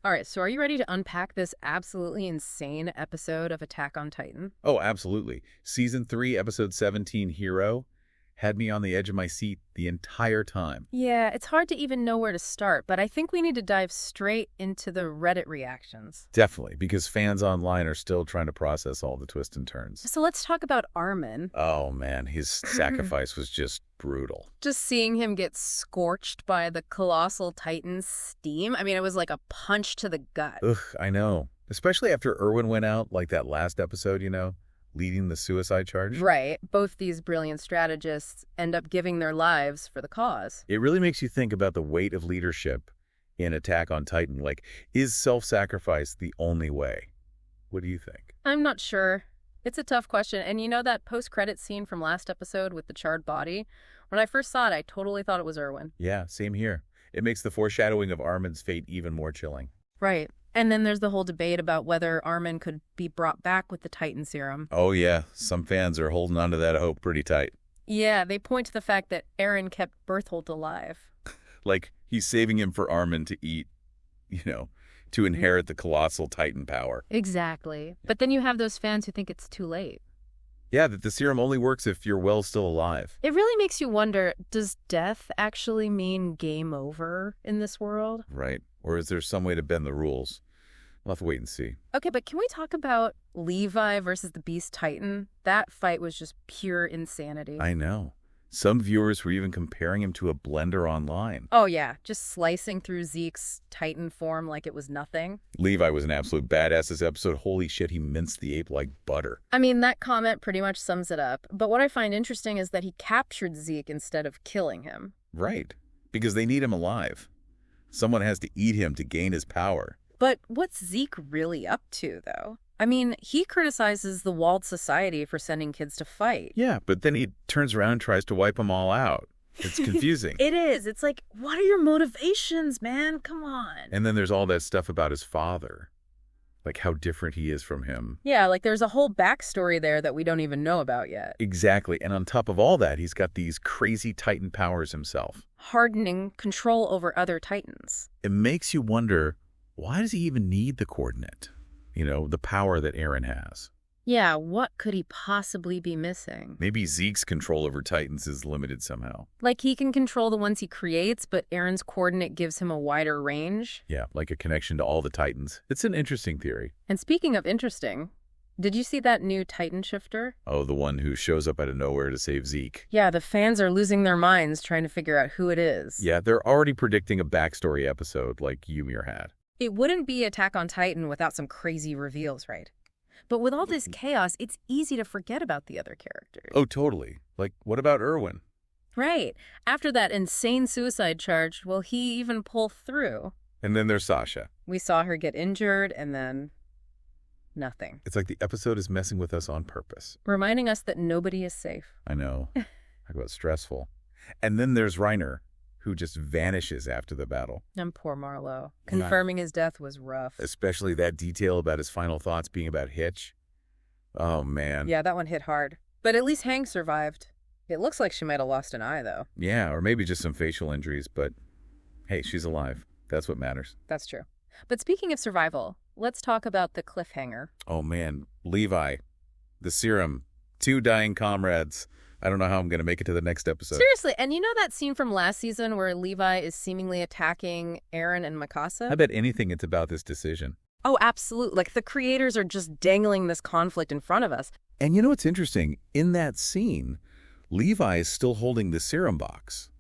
All right, so are you ready to unpack this absolutely insane episode of Attack on Titan? Oh, absolutely. Season 3, Episode 17, Hero, had me on the edge of my seat the entire time. Yeah, it's hard to even know where to start, but I think we need to dive straight into the Reddit reactions. Definitely, because fans online are still trying to process all the twists and turns. So let's talk about Armin. Oh, man, his sacrifice was just brutal. Just seeing him get scorched by the colossal Titan's steam, I mean, it was like a punch to the gut. Ugh, I know. Especially after Erwin went out, like that last episode, leading the suicide charge. Right. Both these brilliant strategists end up giving their lives for the cause. It really makes you think about the weight of leadership in Attack on Titan. Like, is self-sacrifice the only way? What do you think? I'm not sure. It's a tough question. And you know that post-credit scene from last episode with the charred body? When I first saw it, I totally thought it was Erwin. Yeah, same here. It makes the foreshadowing of Armin's fate even more chilling. Right. And then there's the whole debate about whether Armin could be brought back with the Titan serum. Oh yeah, some fans are holding on to that hope pretty tight. Yeah, they point to the fact that Eren kept Bertholdt alive. Like, he's saving him for Armin to eat, to inherit the colossal Titan power. Exactly. But then you have those fans who think it's too late. Yeah, that the serum only works if your well's still alive. It really makes you wonder, does death actually mean game over in this world? Right. Or is there some way to bend the rules? We'll have to wait and see. Okay, but can we talk about Levi versus the Beast Titan? That fight was just pure insanity. I know. Some viewers were even comparing him to a blender online. Oh yeah, just slicing through Zeke's Titan form like it was nothing. Levi was an absolute badass this episode. Holy shit, he minced the ape like butter. I mean, that comment pretty much sums it up. But what I find interesting is that he captured Zeke instead of killing him. Right. Because they need him alive. Someone has to eat him to gain his power. But what's Zeke really up to, though? I mean, he criticizes the walled society for sending kids to fight. Yeah, but then he turns around and tries to wipe them all out. It's confusing. It is. It's like, what are your motivations, man? Come on. And then there's all that stuff about his father. Like how different he is from him. Yeah, like there's a whole backstory there that we don't even know about yet. Exactly. And on top of all that, he's got these crazy Titan powers himself. Hardening control over other Titans. It makes you wonder, why does he even need the coordinate? The power that Eren has. Yeah, what could he possibly be missing? Maybe Zeke's control over Titans is limited somehow. Like he can control the ones he creates, but Eren's coordinate gives him a wider range? Yeah, like a connection to all the Titans. It's an interesting theory. And speaking of interesting, did you see that new Titan shifter? Oh, the one who shows up out of nowhere to save Zeke. Yeah, the fans are losing their minds trying to figure out who it is. Yeah, they're already predicting a backstory episode like Ymir had. It wouldn't be Attack on Titan without some crazy reveals, right? But with all this chaos, it's easy to forget about the other characters. Oh, totally. Like, what about Erwin? Right. After that insane suicide charge, will he even pull through? And then there's Sasha. We saw her get injured and then nothing. It's like the episode is messing with us on purpose. Reminding us that nobody is safe. I know. Talk about stressful. And then there's Reiner, who just vanishes after the battle. And poor Marlo. Confirming his death was rough. Especially that detail about his final thoughts being about Hitch. Oh, man. Yeah, that one hit hard. But at least Hank survived. It looks like she might have lost an eye, though. Yeah, or maybe just some facial injuries, but hey, she's alive. That's what matters. That's true. But speaking of survival, let's talk about the cliffhanger. Oh, man. Levi, the serum, 2 dying comrades. I don't know how I'm going to make it to the next episode. Seriously, and you know that scene from last season where Levi is seemingly attacking Eren and Mikasa? I bet anything it's about this decision. Oh, absolutely. Like, the creators are just dangling this conflict in front of us. And you know what's interesting? In that scene, Levi is still holding the serum box.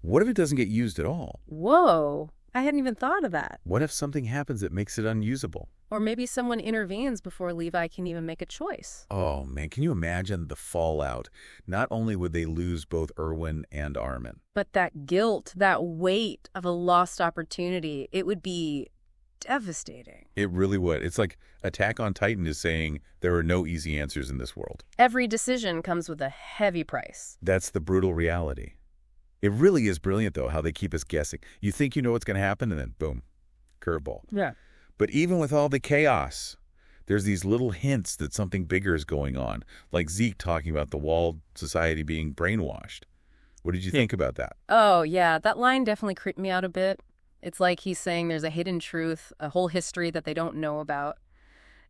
What if it doesn't get used at all? Whoa. I hadn't even thought of that. What if something happens that makes it unusable? Or maybe someone intervenes before Levi can even make a choice. Oh, man, can you imagine the fallout? Not only would they lose both Erwin and Armin, but that guilt, that weight of a lost opportunity, it would be devastating. It really would. It's like Attack on Titan is saying there are no easy answers in this world. Every decision comes with a heavy price. That's the brutal reality. It really is brilliant, though, how they keep us guessing. You think you know what's going to happen, and then boom, curveball. Yeah. But even with all the chaos, there's these little hints that something bigger is going on, like Zeke talking about the walled society being brainwashed. What did you think about that? Oh, yeah, that line definitely creeped me out a bit. It's like he's saying there's a hidden truth, a whole history that they don't know about.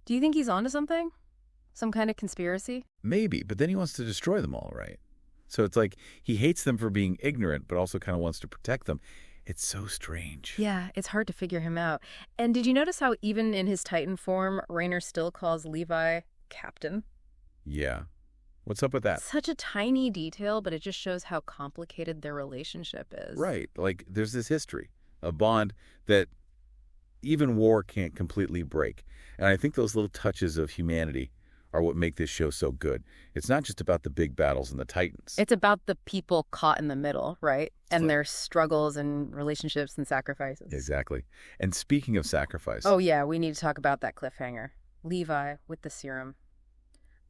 Do you think he's onto something? Some kind of conspiracy? Maybe, but then he wants to destroy them all, right? So it's like he hates them for being ignorant, but also kind of wants to protect them. It's so strange. Yeah, it's hard to figure him out. And did you notice how even in his Titan form, Raynor still calls Levi Captain? Yeah. What's up with that? Such a tiny detail, but it just shows how complicated their relationship is. Right. Like, there's this history, a bond that even war can't completely break. And I think those little touches of humanity are what make this show so good. It's not just about the big battles and the Titans. It's about the people caught in the middle, right? And like- their struggles and relationships and sacrifices. Exactly. And speaking of sacrifice, Oh, yeah, we need to talk about that cliffhanger. Levi with the serum.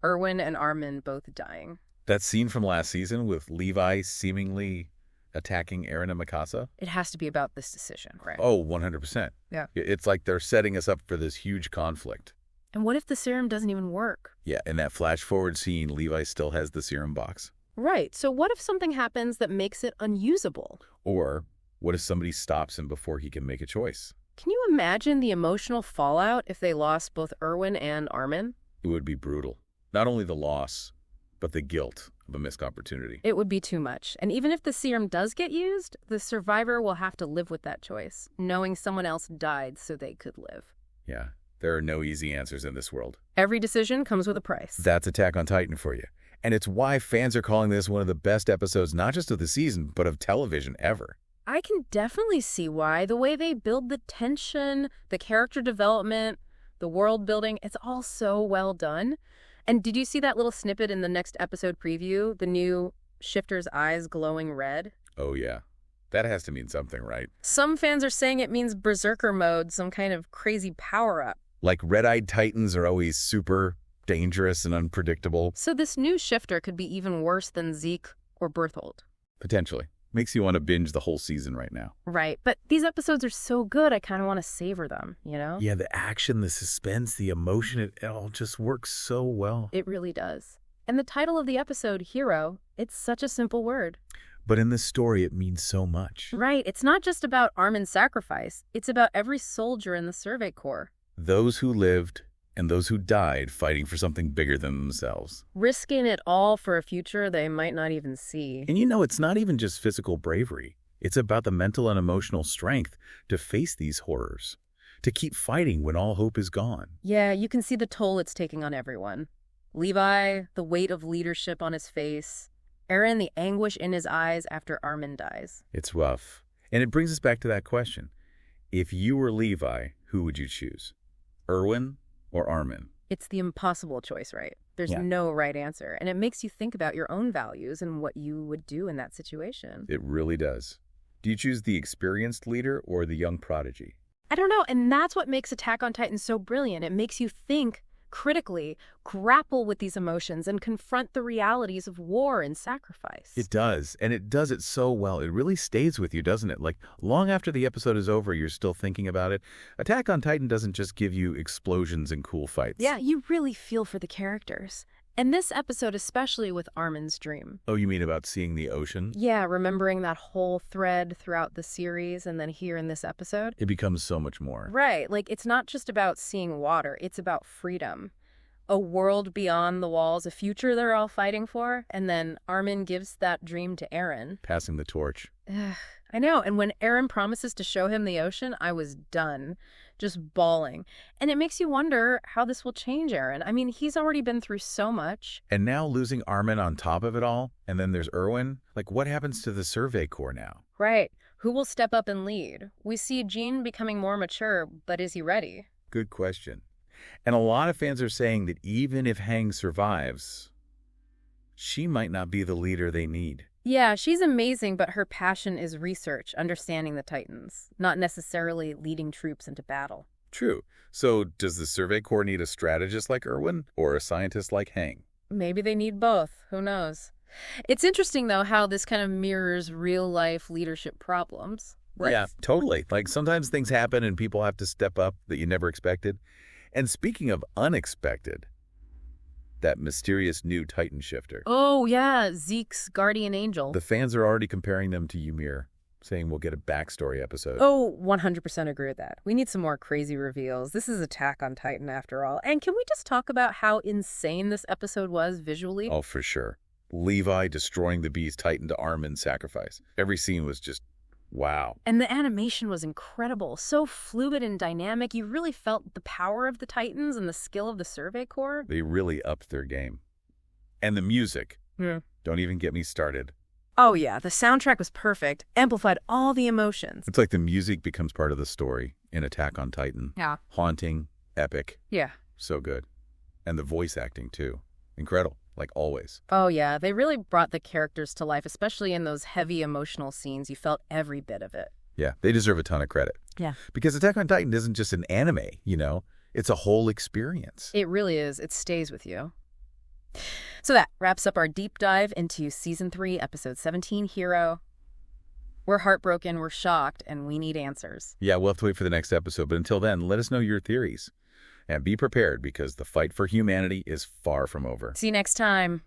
Erwin and Armin both dying. that scene from last season with Levi seemingly attacking Eren and Mikasa. It has to be about this decision, right? Oh, 100%. Yeah. It's like they're setting us up for this huge conflict. And what if the serum doesn't even work? Yeah, in that flash forward scene, Levi still has the serum box. Right. So what if something happens that makes it unusable? Or what if somebody stops him before he can make a choice? Can you imagine the emotional fallout if they lost both Erwin and Armin? It would be brutal. Not only the loss, but the guilt of a missed opportunity. It would be too much. And even if the serum does get used, the survivor will have to live with that choice, knowing someone else died so they could live. Yeah, there are no easy answers in this world. Every decision comes with a price. That's Attack on Titan for you. And it's why fans are calling this one of the best episodes, not just of the season, but of television ever. I can definitely see why. The way they build the tension, the character development, the world building, it's all so well done. And did you see that little snippet in the next episode preview? The new Shifter's eyes glowing red? Oh, yeah. That has to mean something, right? Some fans are saying it means Berserker mode, some kind of crazy power-up. Like red-eyed Titans are always super dangerous and unpredictable. So this new Shifter could be even worse than Zeke or Berthold. Potentially. Makes you want to binge the whole season right now. Right, but these episodes are so good, I kind of want to savor them, you know? Yeah, the action, the suspense, the emotion, it all just works so well. It really does. And the title of the episode, Hero, it's such a simple word. But in this story, it means so much. Right, it's not just about Armin's sacrifice. It's about every soldier in the Survey Corps. Those who lived and those who died fighting for something bigger than themselves. Risking it all for a future they might not even see. And you know, it's not even just physical bravery. It's about the mental and emotional strength to face these horrors, to keep fighting when all hope is gone. Yeah, you can see the toll it's taking on everyone. Levi, the weight of leadership on his face. Eren, the anguish in his eyes after Armin dies. It's rough. And it brings us back to that question. If you were Levi, who would you choose? Erwin or Armin? It's the impossible choice, right? There's Yeah. no right answer. And it makes you think about your own values and what you would do in that situation. It really does. Do you choose the experienced leader or the young prodigy? I don't know. And that's what makes Attack on Titan so brilliant. It makes you think critically, grapple with these emotions, and confront the realities of war and sacrifice. It does, and it does it so well. It really stays with you, doesn't it? Like, long after the episode is over, you're still thinking about it. Attack on Titan doesn't just give you explosions and cool fights. Yeah, you really feel for the characters. And this episode, especially with Armin's dream. Oh, you mean about seeing the ocean? Yeah, remembering that whole thread throughout the series and then here in this episode. It becomes so much more. Right, like it's not just about seeing water, it's about freedom. A world beyond the walls, a future they're all fighting for, and then Armin gives that dream to Eren. Passing the torch. Ugh, I know, and when Eren promises to show him the ocean, I was done, just bawling. And it makes you wonder how this will change Eren. I mean, he's already been through so much. And now losing Armin on top of it all, and then there's Erwin. Like, what happens to the Survey Corps now? Right, who will step up and lead? We see Jean becoming more mature, but is he ready? Good question. And a lot of fans are saying that even if Hang survives, she might not be the leader they need. Yeah, she's amazing, but her passion is research, understanding the Titans, not necessarily leading troops into battle. True. So does the Survey Corps need a strategist like Erwin or a scientist like Hang? Maybe they need both. Who knows? It's interesting, though, how this kind of mirrors real-life leadership problems. Right? Yeah, totally. Like sometimes things happen and people have to step up that you never expected. And speaking of unexpected, that mysterious new Titan shifter. Oh, yeah, Zeke's guardian angel. The fans are already comparing them to Ymir. saying we'll get a backstory episode. Oh, 100% agree with that. We need some more crazy reveals. This is Attack on Titan after all. And can we just talk about how insane this episode was visually? Oh, for sure. Levi destroying the beast Titan to Armin's sacrifice. Every scene was just, wow. And the animation was incredible. So fluid and dynamic. You really felt the power of the Titans and the skill of the Survey Corps. They really upped their game. And the music. Yeah. Don't even get me started. Oh yeah, the soundtrack was perfect, amplified all the emotions. It's like the music becomes part of the story in Attack on Titan. Yeah. Haunting, epic. Yeah. So good. And the voice acting, too. Incredible, like always. Oh yeah, they really brought the characters to life, especially in those heavy emotional scenes. You felt every bit of it. Yeah, they deserve a ton of credit. Yeah. Because Attack on Titan isn't just an anime, you know? It's a whole experience. It really is. It stays with you. So that wraps up our deep dive into Season 3, Episode 17, Hero. We're heartbroken, we're shocked, and we need answers. Yeah, we'll have to wait for the next episode, but until then, let us know your theories. And be prepared, because the fight for humanity is far from over. See you next time.